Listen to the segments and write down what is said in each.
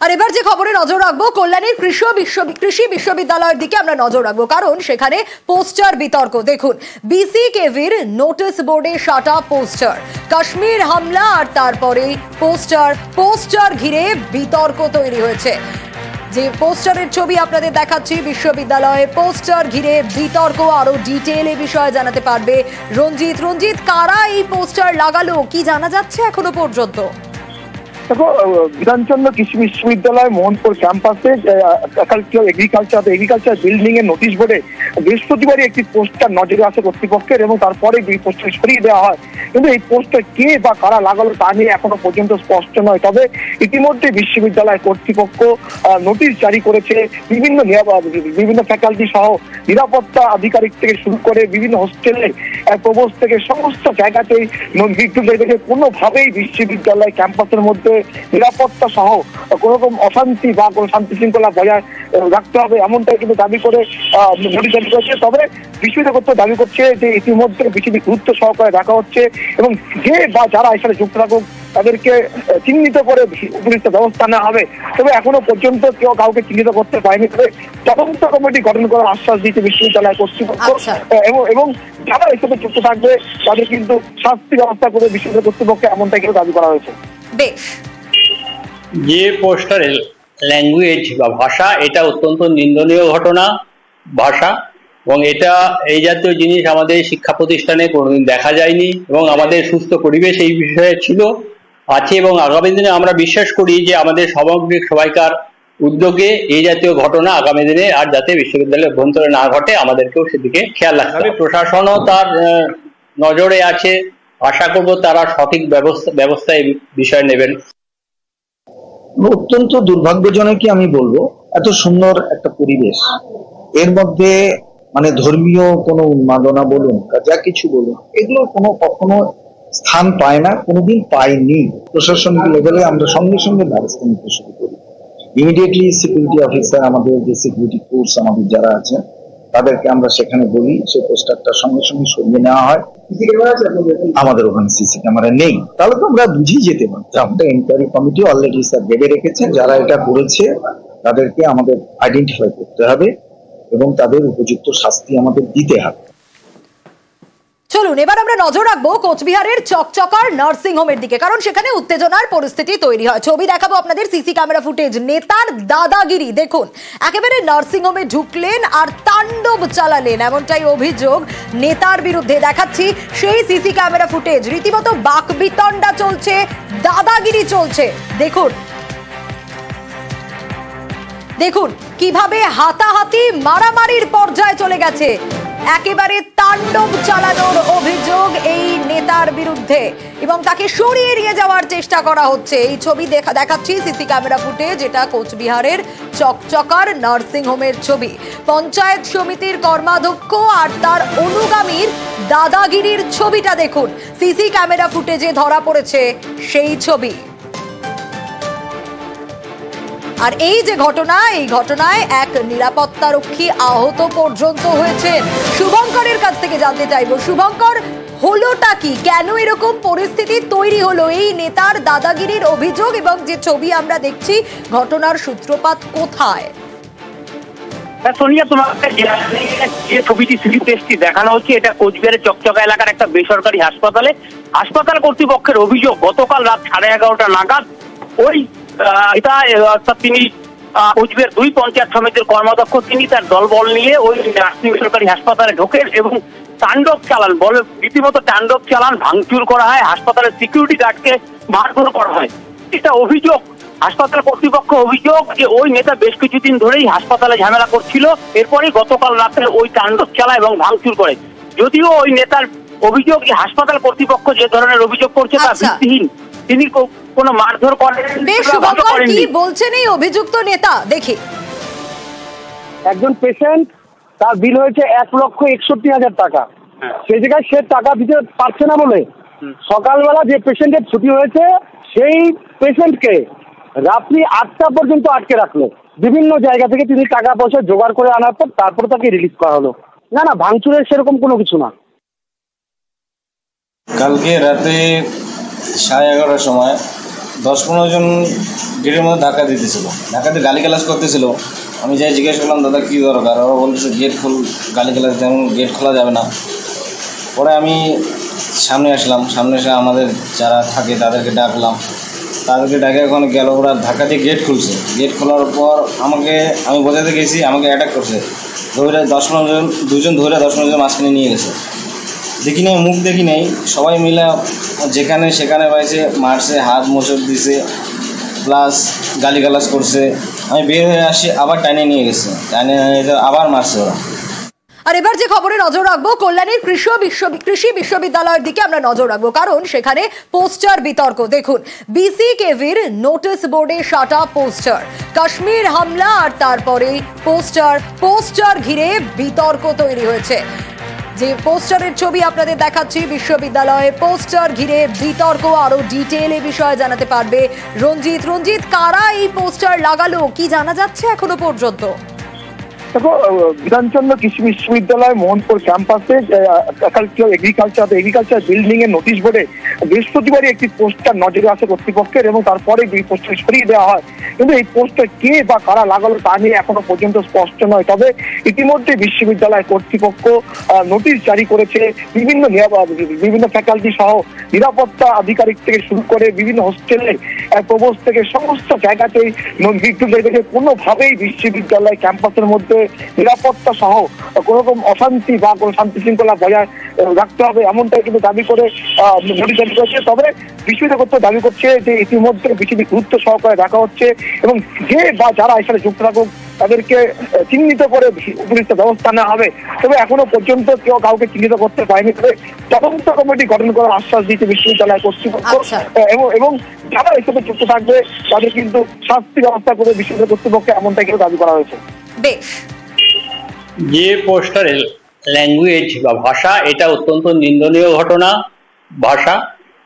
আর এবার যে খবরে নজর রাখবো, কল্যাণীর কৃষি বিশ্ববিদ্যালয়ের দিকে আমরা নজর রাখবো, কারণ সেখানে পোস্টার বিতর্ক। দেখুন, বিসিকেভির নোটিশ বোর্ডে সাটা পোস্টার, কাশ্মীর হামলা আর তারপরে পোস্টার ঘিরে বিতর্ক তৈরি হয়েছে। যে পোস্টারের ছবি আপনাদের দেখাচ্ছি, বিশ্ববিদ্যালয়ে পোস্টার ঘিরে বিতর্ক। আরো ডিটেল এ বিষয়ে জানাতে পারবে রঞ্জিত। কারা এই পোস্টার লাগালো, কি জানা যাচ্ছে এখনো পর্যন্ত? দেখো, বিধানচন্দ্র কৃষি বিশ্ববিদ্যালয় মোহনপুর ক্যাম্পাসে এগ্রিকালচার বিল্ডিং এর নোটিশ বোর্ডে বৃহস্পতিবারই একটি পোস্টার নজরে আসে কর্তৃপক্ষের, এবং তারপরে এই পোস্টার সরিয়ে দেওয়া হয়। কিন্তু এই পোস্টার কে বা কারা লাগালো তা নিয়ে এখনো পর্যন্ত স্পষ্ট নয়। তবে ইতিমধ্যে বিশ্ববিদ্যালয় কর্তৃপক্ষ নোটিশ জারি করেছে। বিভিন্ন ফ্যাকাল্টি সহ নিরাপত্তা আধিকারিক থেকে শুরু করে বিভিন্ন হোস্টেলে প্রবোস্ট থেকে সমস্ত জায়গাতেই বিদ্যুৎ রেখেছে। কোনোভাবেই বিশ্ববিদ্যালয় ক্যাম্পাসের মধ্যে নিরাপত্তা সহ কোন রকম অশান্তি বা কোন শান্তি শৃঙ্খলা বজায় রাখতে হবে, এমনটাই কিন্তু দাবি করে নোটিশ জারি করেছে। তবে বিশ্ববিদ্যালয় কর্তৃপক্ষ দাবি করছে যে ইতিমধ্যে বিষয়টি গুরুত্ব সহকারে দেখা হচ্ছে, এবং যে বা যারা এর সাথে যুক্ত থাকুক তাদেরকে চিহ্নিত করে উপযুক্ত ব্যবস্থা নেওয়া হবে। তবে এখনো পর্যন্ত কেউ কাউকে চিহ্নিত করতে পারেনি। তবে তদন্ত কমিটি গঠন করার আশ্বাস দিয়েছে বিশ্ববিদ্যালয় কর্তৃপক্ষ, এবং যারা এর সাথে যুক্ত থাকবে তাদের কিন্তু শাস্তি ব্যবস্থা করে বিশ্ববিদ্যালয় কর্তৃপক্ষ, এমনটাই কিন্তু দাবি করা হয়েছে। বেশ, যে পোস্টারের ল্যাঙ্গুয়েজ বা ভাষা, এটা অত্যন্ত নিন্দনীয় ঘটনা ভাষা, এবং এই জাতীয় জিনিস আমাদের শিক্ষা প্রতিষ্ঠানে কোনোদিন দেখা যায়নি, এবং আমাদের সুস্থ পরিবেশ এই বিষয়ে আছে, এবং আগামী দিনে আমরা বিশ্বাস করি যে আমাদের সামগ্রিক সবাইকার উদ্যোগে এই জাতীয় ঘটনা আগামী দিনে আর যাতে বিশ্ববিদ্যালয়ের অভ্যন্তরে না ঘটে, আমাদেরকেও সেদিকে খেয়াল রাখতে হবে। প্রশাসনও তার নজরে আছে, আশা করব তারা সঠিক ব্যবস্থা এই বিষয়ে নেবেন। অত্যন্ত দুর্ভাগ্যজনকই আমি বলবো, এত সুন্দর একটা পরিবেশ, এর মধ্যে মানে ধর্মীয় কোনো উন্মাদনা বলুন, যা কিছু বলুন, এগুলো কখনো স্থান পায় না, কোনোদিন পায়নি। প্রশাসনিক লেভেলে আমরা সঙ্গে সঙ্গে ব্যবস্থা নিতে শুরু করি। ইমিডিয়েটলি সিকিউরিটি অফিসার, আমাদের যে সিকিউরিটি ফোর্স আমাদের যারা আছে, তাদেরকে আমরা সেখানে বলি, সেই পোস্টারটা সঙ্গে সঙ্গে সরিয়ে নেওয়া হয়। আমাদের ওখানে সিসি ক্যামেরা নেই, তাহলে তো আমরা বুঝিয়ে যেতে পারি। আমাদের ইনকোয়ারি কমিটি অলরেডি স্যার ভেবে রেখেছে, যারা এটা করেছে তাদেরকে আমাদের আইডেন্টিফাই করতে হবে এবং তাদের উপযুক্ত শাস্তি আমাদের দিতে হবে। চলুন এবার আমরা নজর রাখবো কোচবিহারের চকচকার নার্সিং হোমের দিকে, কারণ সেখানে উত্তেজনার পরিস্থিতি তৈরি হয়। ছবি দেখাবো আপনাদের, সিসি ক্যামেরা ফুটেজ। নেতার দাদাগিরি দেখুন, একেবারে নার্সিং হোমে ঢুকলেন আর তাণ্ডব চালালেন, এমনটাই অভিযোগ নেতার বিরুদ্ধে। দেখাচ্ছি সেই সিসি ক্যামেরা ফুটেজ, রীতিমতো বাকবিতণ্ডা চলছে, দাদাগিরি চলছে। দেখুন কিভাবে হাতাহাতি মারামারির পর্যায়ে চলে গেছে, একেবারে তাণ্ডব চালানোর অভিযোগ এই নেতার বিরুদ্ধে, এবং তাকে সরিয়ে নিয়ে যাওয়ার চেষ্টা করা হচ্ছে। এই ছবি দেখাচ্ছি সিসি ক্যামেরা ফুটেজ, যেটা কোচবিহারের চকচকার নার্সিং হোমের ছবি। পঞ্চায়েত সমিতির কর্মাধ্যক্ষ আর তার অনুগামীর দাদাগিরির ছবিটা দেখুন, সিসি ক্যামেরা ফুটেজে ধরা পড়েছে সেই ছবি। আর এই যে ঘটনা, এই ঘটনায় এক নিরাপত্তারক্ষী আহত পর্যন্ত হয়েছে। শুভঙ্করের কাছ থেকে জানতে চাইবো, শুভঙ্কর, হলোটা কি, কেন এরকম পরিস্থিতি তৈরি হলো? এই নেতার দাদাগিরির অভিযোগ এবং যে ছবি আমরা দেখছি, ঘটনার সূত্রপাত কোথায়? সোনিয়া, তোমাকে যে ছবিটি স্লিপটেস্টটি দেখানো হচ্ছে, এটা কোচবিহারের চকচকা এলাকার একটা বেসরকারি হাসপাতাল কর্তৃপক্ষের অভিযোগ, গতকাল রাত 11:30 নাগাদ ওই অর্থাৎ তিনি কোচবিহার 2 পঞ্চায়েত সমিতির কর্মাধ্যক্ষ, তিনি তার দলবল নিয়ে ওই নার্সিং বেসরকারি হাসপাতালে ঢোকেন এবং তাণ্ডব চালান, রীতিমতো তাণ্ডব চালান, ভাঙচুর করা হয়, হাসপাতালের সিকিউরিটি গার্ডকে মারধর করা হয়। এটা অভিযোগ, হাসপাতাল কর্তৃপক্ষ অভিযোগ যে ওই নেতা বেশ কিছুদিন ধরেই হাসপাতালে ঝামেলা করছিল, এরপরই গতকাল রাতে ওই তাণ্ডব চালায় এবং ভাঙচুর করে। যদিও ওই নেতার অভিযোগ, হাসপাতাল কর্তৃপক্ষ যে ধরনের অভিযোগ করছে তা ভিত্তিহীন, তিনি কোনো মারধর করেন। কি বলছেন এই অভিযুক্ত নেতা, দেখি। একজন পেশেন্ট, তার বিল হয়েছে 1,61,000 টাকা, সেই জায়গায় সে টাকা দিতে পারছে না বলে সকালবেলা যে পেশেন্টের ছুটি হয়েছে, সেই পেশেন্টকে রাত্রি 8টা পর্যন্ত আটকে রাখলো। বিভিন্ন জায়গা থেকে তিনি টাকা পয়সা জোগাড় করে আনার পর তারপর তাকে রিলিজ করা হলো। না, ভাঙচুরের সেরকম কোনো কিছু না। কালকে রাতে 11:30 সময় 10-15 জন গেটের মধ্যে ধাক্কা দিতেছিল, ধাক্কাতে গালিগালাজ করতেছিল। আমি যাই জিজ্ঞেস করলাম দাদা কী দরকার, ওরা বলতেছে গেট গালিগালাজ তেমন গেট খোলা যাবে না। পরে আমি সামনে আসলাম, সামনে এসে আমাদের যারা থাকে তাদেরকে ডাকলাম, তাদেরকে ডাকে ওখানে গেল, ওরা ধাক্কা দিয়ে গেট খুলছে। গেট খোলার পর আমি বোঝাতে গেছি, আমাকে অ্যাটাক করছে, ধরে 10-15 জন, দুজন ধরে 10-15 জন মাঝখানে নিয়ে গেছে। দেখি নেই, মুখ দেখি নেই, সবাই মিলে যেখানে সেখানে পাইছে, মারছে, হাত মোচড় দিছে, প্লাস গালিগালাজ করছে। আমি বের হয়ে আসি, আবার টাইনে নিয়ে গেছে, টাইনে আবার মারছে ওরা। আর এবার যে খবরে নজর রাখবো, কল্যাণীর কৃষি বিশ্ববিদ্যালয়ের দিকে আমরা নজর রাখবো, কারণ সেখানে পোস্টার বিতর্ক। দেখুন, বিসিকেভির নোটিশ বোর্ডে সাটা পোস্টার, কাশ্মীর হামলা আর তারপরে পোস্টার ঘিরে বিতর্ক তৈরি হয়েছে। যে পোস্টারের ছবি আপনাদের দেখাচ্ছি, বিশ্ববিদ্যালয়ে পোস্টার ঘিরে বিতর্ক। আরো ডিটেইল এ বিষয়ে জানাতে পারবে রঞ্জিত। কারা এই পোস্টার লাগালো, কি জানা যাচ্ছে এখনো পর্যন্ত? দেখো, বিধানচন্দ্র কৃষি বিশ্ববিদ্যালয় মোহনপুর ক্যাম্পাসে এগ্রিকালচার বিল্ডিং এর নোটিশ বোর্ডে বৃহস্পতিবারই একটি পোস্টার নজরে আসে কর্তৃপক্ষের, এবং তারপরে এই পোস্টার সরিয়ে দেওয়া হয়। কিন্তু এই পোস্টার কে বা কারা লাগালো তা নিয়ে এখনো পর্যন্ত স্পষ্ট নয়। তবে ইতিমধ্যে বিশ্ববিদ্যালয় কর্তৃপক্ষ নোটিশ জারি করেছে। বিভিন্ন ফ্যাকাল্টি সহ নিরাপত্তা আধিকারিক থেকে শুরু করে বিভিন্ন হোস্টেলে প্রবোস্ট থেকে সমস্ত জায়গাতেই কোনোভাবেই বিশ্ববিদ্যালয় ক্যাম্পাসের মধ্যে নিরাপত্তা সহ কোন রকম অশান্তি বা কোনো শান্তি শৃঙ্খলা বজায় রাখতে হবে, এমনটাই কিন্তু দাবি করে নোটিশ জারি করেছে। তবে বিশ্ববিদ্যালয় দাবি করছে যে ইতিমধ্যে বিশেষ গুরুত্ব সহকারে দেখা হচ্ছে, এবং যে বা যারা এর সাথে যুক্ত থাকুক তাদেরকে চিহ্নিত করে উপযুক্ত ব্যবস্থা নেওয়া হবে। তবে এখনো পর্যন্ত কেউ কাউকে চিহ্নিত করতে পারেনি। তবে তদন্ত কমিটি গঠন করার আশ্বাস দিয়েছে বিশ্ববিদ্যালয় কর্তৃপক্ষ, এবং যারা এর সাথে যুক্ত থাকবে তাদের কিন্তু শাস্তি ব্যবস্থা করে বিশ্ববিদ্যালয় কর্তৃপক্ষে এমনটাই কিন্তু দাবি করা হয়েছে। বেশ, যে পোস্টারের ল্যাঙ্গুয়েজ বা ভাষা, এটা অত্যন্ত নিন্দনীয় ঘটনা, ভাষা,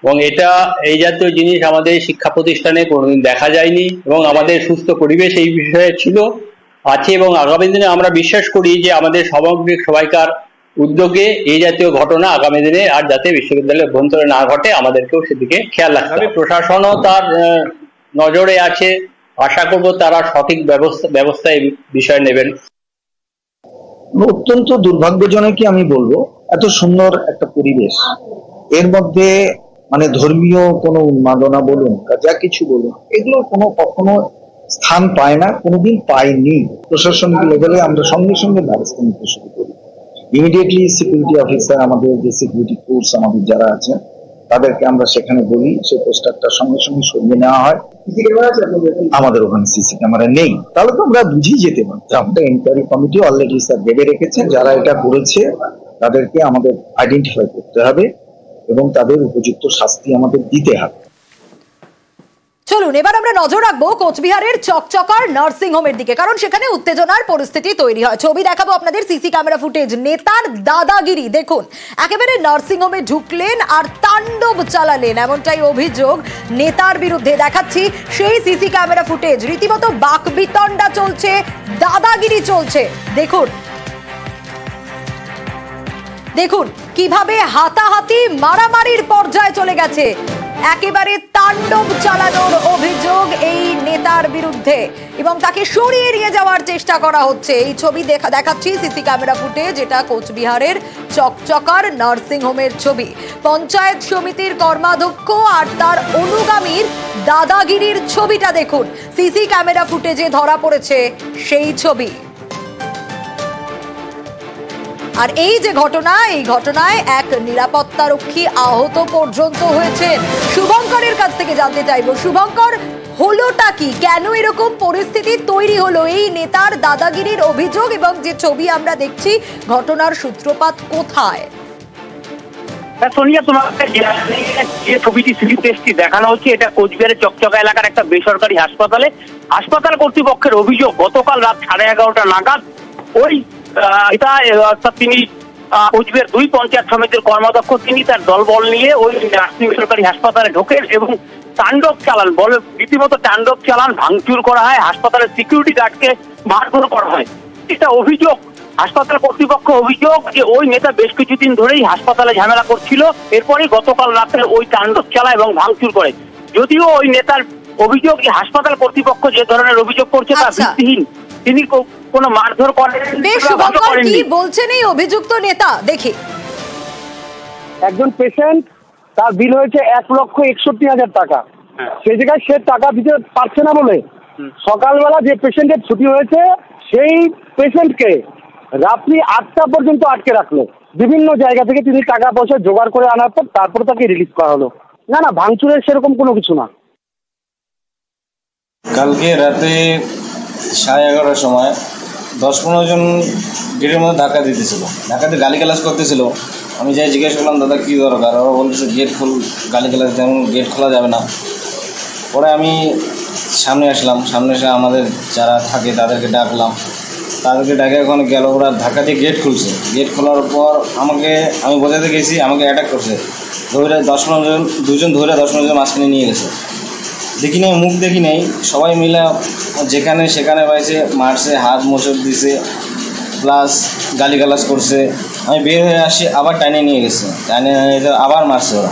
এবং এটা এই জাতীয় জিনিস আমাদের শিক্ষা প্রতিষ্ঠানে কোনোদিন দেখা যায়নি, এবং আমাদের সুস্থ পরিবেশ এই বিষয়ে ছিল, আছে, এবং আগামী দিনে আমরা বিশ্বাস করি যে আমাদের সামগ্রিক সবাইকার উদ্যোগে এই জাতীয় ঘটনা আগামী দিনে আর যাতে বিশ্ববিদ্যালয়ের অভ্যন্তরে না ঘটে, আমাদেরকেও সেদিকে খেয়াল রাখতে হবে। প্রশাসনও তার নজরে আছে, আশা করব তারা সঠিক ব্যবস্থা এই বিষয়ে নেবেন। অত্যন্ত দুর্ভাগ্যজনক আমি বলবো, এত সুন্দর একটা পরিবেশ, এর মধ্যে মানে ধর্মীয় কোনো উন্মাদনা বলুন, যা কিছু বলুন, এগুলো কখনো স্থান পায় না, কোনোদিন পায়নি। প্রশাসনিক লেভেলে আমরা সঙ্গে সঙ্গে ব্যবস্থা নিতে শুরু করি। ইমিডিয়েটলি সিকিউরিটি অফিসার, আমাদের যে সিকিউরিটি ফোর্স আমাদের যারা আছে, তাদেরকে আমরা সেখানে বলি, সেই পোস্টারটা সঙ্গে সঙ্গে সরিয়ে নেওয়া হয়। আমাদের ওখানে সিসি ক্যামেরা নেই, তাহলে তো আমরা বুঝিয়ে যেতে পারতাম। আমাদের এনকোয়ারি কমিটি অলরেডি স্যার ভেবে রেখেছেন, যারা এটা করেছে তাদেরকে আমাদের আইডেন্টিফাই করতে হবে এবং তাদের উপযুক্ত শাস্তি আমাদের দিতে হবে। চলুন এবার আমরা নজর রাখবো কোচবিহারের চকচকার নার্সিং হোমের দিকে, কারণ সেখানে উত্তেজনার পরিস্থিতি তৈরি হয়। ছবি দেখাবো আপনাদের, সিসি ক্যামেরা ফুটেজ। নেতার দাদাগিরি দেখুন, একেবারে নার্সিং হোমে ঢুকলেন আর তাণ্ডব চালালেন, এমনটাই অভিযোগ নেতার বিরুদ্ধে। দেখাচ্ছি সেই সিসি ক্যামেরা ফুটেজ, রীতিমতো বাকবিতণ্ডা চলছে, দাদাগিরি চলছে। দেখুন কিভাবে হাতাহাতি মারামারির পর্যায়ে চলে গেছে, একেবারে তাণ্ডব চালানোর অভিযোগ এই নেতার বিরুদ্ধে, এবং তাকে সরিয়ে নিয়ে যাওয়ার চেষ্টা করা হচ্ছে। এই ছবি দেখাচ্ছি সিসি ক্যামেরা ফুটেজ, যেটা কোচবিহারের চকচকার নার্সিং হোমের ছবি। পঞ্চায়েত সমিতির কর্মাধ্যক্ষ আর তার অনুগামীর দাদাগিরির ছবিটা দেখুন, সিসি ক্যামেরা ফুটেজে ধরা পড়েছে সেই ছবি। আর এই যে ঘটনা, এই ঘটনায় এক নিরাপত্তারক্ষী আহত পর্যন্ত হয়েছেন। শুভঙ্করের কাছ থেকে জানতে চাইবো, শুভঙ্কর, হলোটা কি, কেন এরকম পরিস্থিতি তৈরি হলো? এই নেতার দাদাগিরির অভিযোগ এবং যে ছবি আমরা দেখছি, ঘটনার সূত্রপাত কোথায়? সোনিয়া, তোমাকে যে ছবিটি স্লিপটেস্টটি দেখানো হচ্ছে, এটা কোচবিহারের চকচকা এলাকার একটা বেসরকারি হাসপাতাল কর্তৃপক্ষের অভিযোগ, গতকাল রাত 11:30 নাগাদ ওই তিনি কোচবিহার 2 পঞ্চায়েত সমিতির কর্মাধ্যক্ষ, তিনি তার দলবল নিয়ে ওই বেসরকারি হাসপাতালে ঢোকেন এবং তাণ্ডব চালান, রীতিমতো তাণ্ডব চালান, ভাঙচুর করা হয়, হাসপাতালের সিকিউরিটি গার্ডকে মারধর করা হয়। এটা অভিযোগ, হাসপাতাল কর্তৃপক্ষ অভিযোগ যে ওই নেতা বেশ কিছুদিন ধরেই হাসপাতালে ঝামেলা করছিল, এরপরই গতকাল রাতে ওই তাণ্ডব চালায় এবং ভাঙচুর করে। যদিও ওই নেতার অভিযোগ হাসপাতাল কর্তৃপক্ষ যে ধরনের অভিযোগ করছে তা ভিত্তিহীন, তিনি কোনো মারধর করেন। বেশ শুভঙ্কর, কি বলছেন এই অভিযুক্ত নেতা দেখি। একজন পেশেন্ট, তার বিল হয়েছে 1,61,000 টাকা, সেই জায়গায় সে টাকা দিতে পারছে না বলে সকালবেলা যে পেশেন্টের ছুটি হয়েছে সেই পেশেন্টকে রাত্রি 8টা পর্যন্ত আটকে রাখলো। বিভিন্ন জায়গা থেকে তিনি টাকা পয়সা জোগাড় করে আনার পর তারপরে তাকে রিলিজ করা হলো। না না, ভাঙচুরের সেরকম কোনো কিছু না। কালকে রাতে 11:30টার সময় 10-15 জন গেটের মধ্যে ধাক্কা দিতেছিল, ধাক্কাতে গালিগালাজ করতেছিল। আমি যাই জিজ্ঞেস করলাম দাদা কী দরকার, ওরা বলতেছে গেট গালিগালাজ তেমন গেট খোলা যাবে না। পরে আমি সামনে আসলাম, সামনে এসে আমাদের যারা থাকে তাদেরকে ডাকলাম, তাদেরকে ডাকে ওখানে গেল, ওরা ধাক্কা দিয়ে গেট খুলছে। গেট খোলার পর আমি বোঝাতে গেছি, আমাকে অ্যাটাক করছে, ধরে 10-15 জন, দুজন ধরে 10-15 জন মাঝখানে নিয়ে গেছে। দেখি নাই, মুখ দেখি নাই, সবাই মিলে যেখানে সেখানে পাইছে, মারছে, হাত মোচড় দিছে, প্লাস গালিগালাজ করছে। আমি বের হয়ে আসি, আবার টাইনে নিয়ে গেছে, টাইনে নিয়ে আবার মারছে ওরা।